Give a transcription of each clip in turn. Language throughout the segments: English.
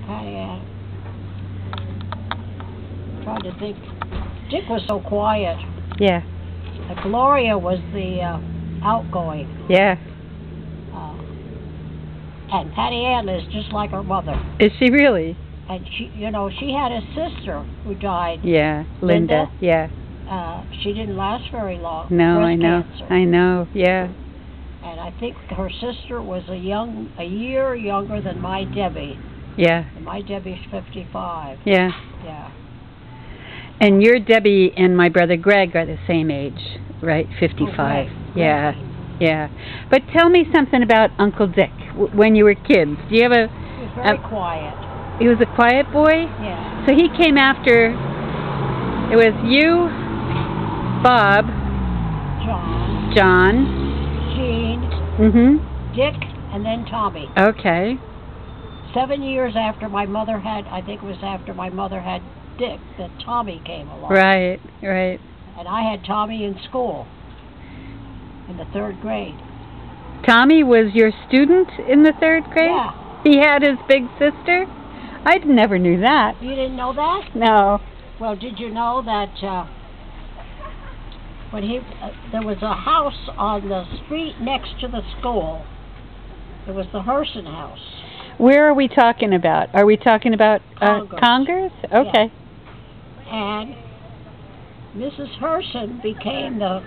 Patty Ann. I'm trying to think. Dick was so quiet. Yeah. Gloria was the outgoing. Yeah. And Patty Ann is just like her mother. Is she really? And she, you know, she had a sister who died. Yeah, Linda. Yeah. She didn't last very long. No, Breast I know. cancer. I know. Yeah. And I think her sister was a year younger than my Debbie. Yeah. And my Debbie's 55. Yeah. Yeah. And your Debbie and my brother Greg are the same age, right? 55. Oh, Greg. Yeah. Yeah. But tell me something about Uncle Dick when you were kids. Do you have He was very quiet. He was a quiet boy? Yeah. So he came after, it was you, Bob, John, Gene, Dick, and then Tommy. Okay. 7 years after my mother had, I think it was after my mother had Dick, that Tommy came along. Right, right. And I had Tommy in school in the 3rd grade. Tommy was your student in the 3rd grade? Yeah. He had his big sister? I never knew that. You didn't know that? No. Well, did you know that when there was a house on the street next to the school. It was the Herson house. Where are we talking about? Are we talking about Congers? Okay. Yeah. And Mrs. Herson became the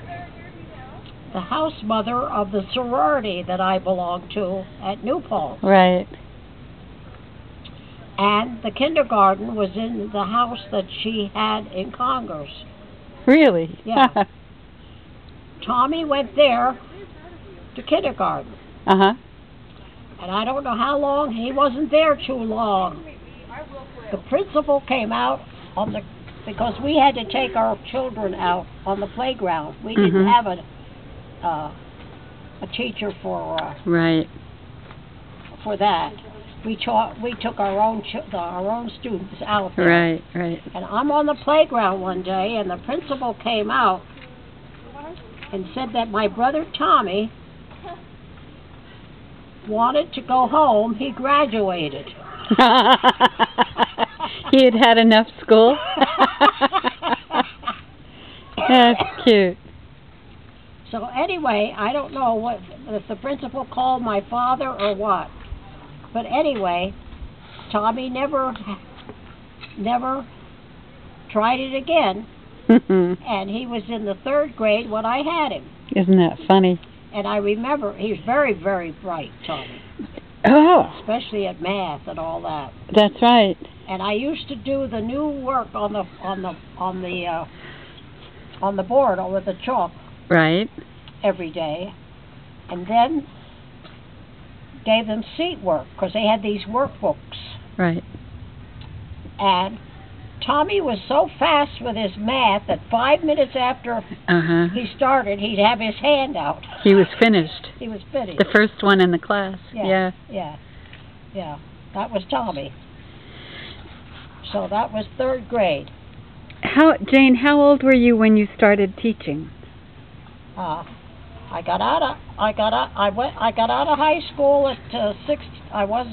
house mother of the sorority that I belonged to at New Paltz. Right. And the kindergarten was in the house that she had in Congers. Really? Yeah. Tommy went there to kindergarten. Uh-huh. And I don't know how long, he wasn't there too long. The principal came out because we had to take our children out on the playground. We didn't have a teacher for that. We took our own students out there. Right, right. And I'm on the playground one day, and the principal came out and said that my brother Tommy wanted to go home. He graduated. He had had enough school? That's cute. So anyway, I don't know if the principal called my father or what. But anyway, Tommy never tried it again. And he was in the 3rd grade when I had him. Isn't that funny? And I remember he was very, very bright, Tommy. Oh. Especially at math and all that. That's right. And I used to do the new work on the board with the chalk. Right. Every day, and then gave them seat work because they had these workbooks. Right. And Tommy was so fast with his math that 5 minutes after he started, he'd have his hand out. He was finished. He was finished. The first one in the class. Yeah. That was Tommy. So that was 3rd grade. Jane, how old were you when you started teaching? I got out of high school at 6. I was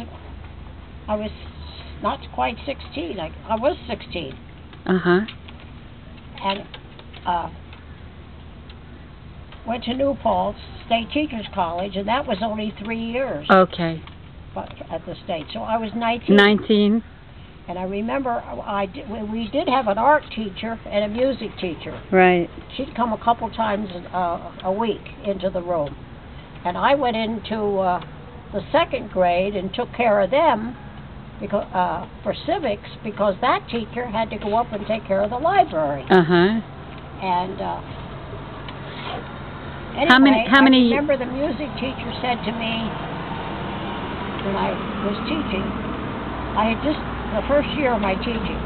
not quite 16. I was 16. And went to New Paltz State Teachers College, and that was only 3 years. Okay. At the state, so I was 19. 19. And I remember we did have an art teacher and a music teacher. Right. She'd come a couple times a week into the room. And I went into the 2nd grade and took care of them because, for civics, because that teacher had to go up and take care of the library. And anyway, I remember the music teacher said to me when I was teaching, I had just the first year of my teaching,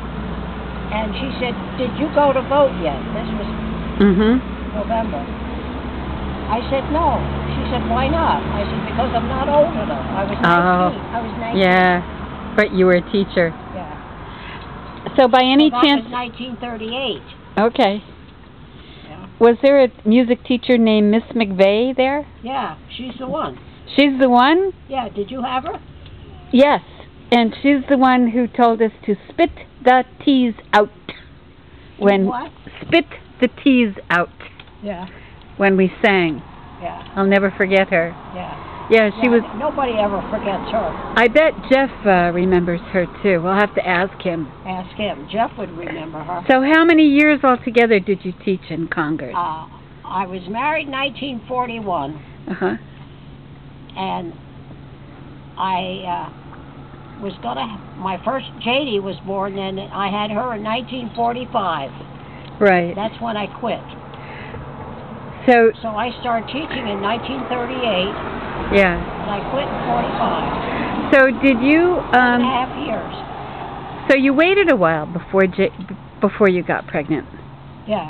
and she said, "Did you go to vote yet?" This was November. I said, "No." She said, "Why not?" I said, "Because I'm not old enough." I was 19. I was 19. Yeah, but you were a teacher. Yeah. So by any chance... That was 1938. Okay. Yeah. Was there a music teacher named Miss McVeigh there? Yeah, she's the one. She's the one? Yeah, did you have her? Yes. And she's the one who told us to spit the T's out. When what? Spit the T's out. Yeah. When we sang. Yeah. I'll never forget her. Yeah. Yeah, she was... Nobody ever forgets her. I bet Jeff remembers her, too. We'll have to ask him. Ask him. Jeff would remember her. So how many years altogether did you teach in Congers? I was married in 1941. Uh-huh. And I was going to... My first JD was born, and I had her in 1945. Right. That's when I quit. So I started teaching in 1938. Yeah. And I quit in 45. So did you... 2.5 years. So you waited a while before you got pregnant? Yeah.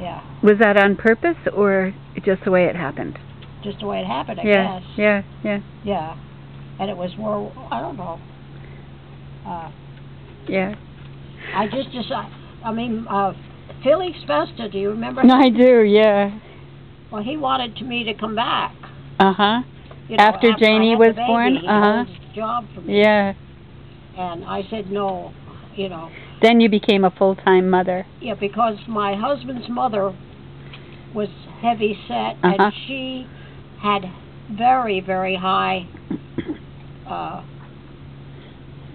Yeah. Was that on purpose or just the way it happened? Just the way it happened, I guess. Yeah. Yeah. And it was more, I don't know. Yeah. I just decided, Felix Vesta, do you remember? No, I do, yeah. Well, he wanted me to come back. Uh-huh. You know, after Janie was baby, born? Uh-huh. He his job for me. Yeah. And I said no, you know. Then you became a full-time mother. Yeah, because my husband's mother was heavy set, and she had very, very high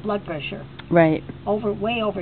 blood pressure. Right. Way over